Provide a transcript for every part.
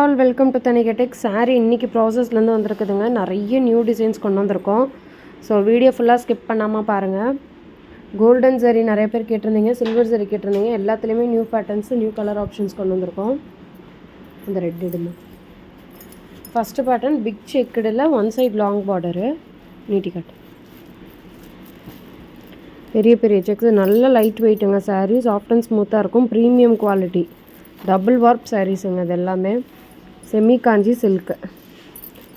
All welcome to தனிகடெக். சாரீ இன்றைக்கி ப்ராசஸ்லேருந்து வந்திருக்குதுங்க. நிறைய நியூ டிசைன்ஸ் கொண்டு வந்திருக்கோம். ஸோ வீடியோ ஃபுல்லாக ஸ்கிப் பண்ணாமல் பாருங்கள். கோல்டன் சரி நிறைய பேர் கேட்டிருந்தீங்க, சில்வர் சரி கேட்டிருந்தீங்க. எல்லாத்துலேயுமே new patterns, new colour options கொண்டு வந்திருக்கோம். இந்த ரெட் இடுங்க. ஃபஸ்ட்டு பேட்டர்ன் பிக் செக்குடில் ஒன் சைட் லாங் பார்டரு, நீட்டி கட், பெரிய பெரிய செக்ஸ், நல்ல லைட் வெயிட்டுங்க. சாரீ சாஃப்ட் அண்ட் ஸ்மூத்தாக இருக்கும். ப்ரீமியம் குவாலிட்டி, டபுள் வார்ப் சாரீஸுங்க. இது எல்லாமே semi Kanchi silk,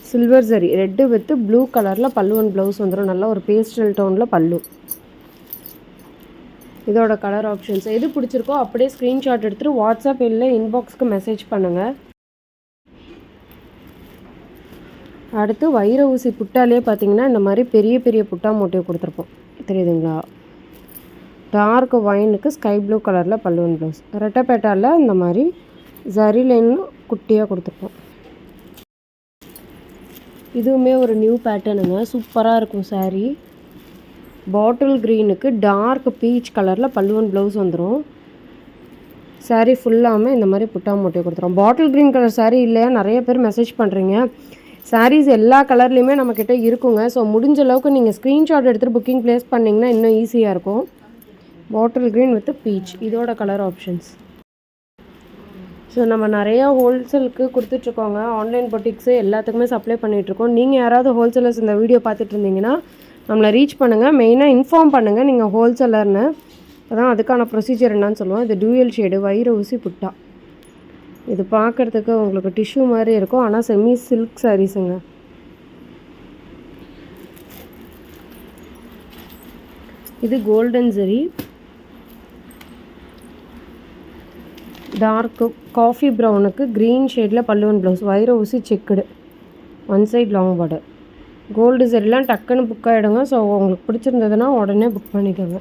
silver zari, red with blue கலரில் பல்லு அண்ட் ப்ளவுஸ் வந்துடும். நல்லா ஒரு பேஸ்டல் டோனில் பல்லு. இதோட கலர் ஆப்ஷன்ஸ் எது பிடிச்சிருக்கோ அப்படியே ஸ்க்ரீன்ஷாட் எடுத்துகிட்டு வாட்ஸ்அப் இல்லை இன்பாக்ஸ்க்கு மெசேஜ் பண்ணுங்கள். அடுத்து வைர ஊசி புட்டாலே பார்த்தீங்கன்னா இந்த மாதிரி பெரிய பெரிய புட்டா மோட்டிவ் கொடுத்துருப்போம், தெரியுதுங்களா? டார்க் ஒயினுக்கு ஸ்கை ப்ளூ கலரில் பல்லுவன் ப்ளவுஸ், ரெட்டப்பேட்டாவில் இந்த மாதிரி ஜரி லைன் குட்டியாக கொடுத்துருப்போம். இதுவுமே ஒரு நியூ பேட்டர்னுங்க, சூப்பராக இருக்கும் சாரீ. பாட்டில் க்ரீனுக்கு டார்க் பீச் கலரில் பல்லுவன் ப்ளவுஸ் வந்துடும். சாரீ ஃபுல்லாமே இந்த மாதிரி புட்டா மோட்டிவ் கொடுத்துரும். பாட்டில் க்ரீன் கலர் சாரீ இல்லையா நிறைய பேர் மெசேஜ் பண்ணுறீங்க. சாரீஸ் எல்லா கலர்லேயுமே நம்மக்கிட்ட இருக்குங்க. ஸோ முடிஞ்ச அளவுக்கு நீங்கள் ஸ்க்ரீன்ஷாட் எடுத்துகிட்டு புக்கிங் ப்ளேஸ் பண்ணிங்கன்னா இன்னும் ஈஸியாக இருக்கும். பாட்டில் க்ரீன் வித் பீச், இதோட கலர் ஆப்ஷன்ஸ். ஸோ நம்ம நிறையா ஹோல்சேலுக்கு கொடுத்துட்ருக்கோங்க. ஆன்லைன் பொட்டிக்ஸு எல்லாத்துக்குமே சப்ளை பண்ணிகிட்ருக்கோம். நீங்கள் யாராவது ஹோல்சேலர்ஸ் இந்த வீடியோ பார்த்துட்டு இருந்தீங்கன்னா நம்மளை ரீச் பண்ணுங்கள். மெயினாக இன்ஃபார்ம் பண்ணுங்கள் நீங்கள் ஹோல்சேலர்னு. அதான் அதுக்கான ப்ரொசீஜர் என்னன்னு சொல்லுவோம். இது டூயல் ஷேடு வைர ஊசி புட்டா. இது பார்க்குறதுக்கு உங்களுக்கு டிஷ்யூ மாதிரி இருக்கும், ஆனால் செமி சில்க் சாரீஸுங்க. இது கோல்டன் சரி, டார்க்கு காஃபி ப்ரௌனுக்கு க்ரீன் ஷேடில் பல்லுவன் ப்ளவுஸ், வைர ஊசி checked, one side long border. Gold சரிலாம் டக்குன்னு புக் ஆகிடுங்க. ஸோ உங்களுக்கு பிடிச்சிருந்ததுன்னா உடனே புக் பண்ணிக்கோங்க.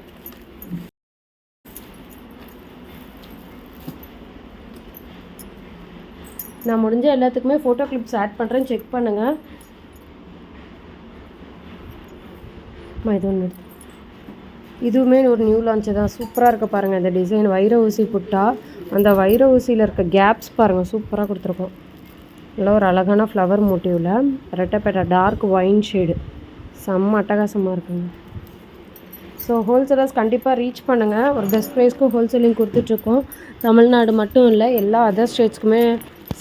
நான் முடிஞ்ச எல்லாத்துக்குமே ஃபோட்டோ கிளிப்ஸ் ஆட் பண்ணுறேன், செக் பண்ணுங்கள். இது ஒன்று, இதுவுமே ஒரு நியூ லான்ச்சு தான். சூப்பராக இருக்க பாருங்கள் இந்த டிசைன். வைர ஊசி புட்டா, அந்த வைர ஊசியில் இருக்க கேப்ஸ் பாருங்கள், சூப்பராக கொடுத்துருக்கோம். நல்லா ஒரு அழகான ஃப்ளவர் மோட்டிவில் ரெட்டப்பேட்டா டார்க் ஒயின் ஷேடு, செம்ம அட்டகாசமாக இருக்குங்க. ஸோ ஹோல்சேலர்ஸ் கண்டிப்பாக ரீச் பண்ணுங்கள். ஒரு பெஸ்ட் ப்ரைஸ்க்கும் ஹோல்சேலிங் கொடுத்துட்ருக்கோம். தமிழ்நாடு மட்டும் இல்லை, எல்லா அதர் ஸ்டேட்ஸ்க்குமே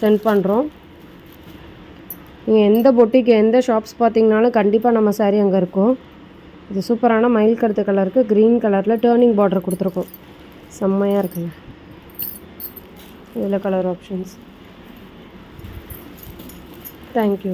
சென்ட் பண்ணுறோம். நீங்கள் எந்த பொட்டிக்கு எந்த ஷாப்ஸ் பார்த்தீங்கனாலும் கண்டிப்பாக நம்ம சாரீ அங்கே இருக்கும். இது சூப்பரான மயில் கருத்து கலருக்கு க்ரீன் கலரில் டேர்னிங் பார்டர் கொடுத்துருக்கோம். செம்மையாக இருக்குங்க. இதில் கலர் ஆப்ஷன்ஸ். தேங்க்யூ.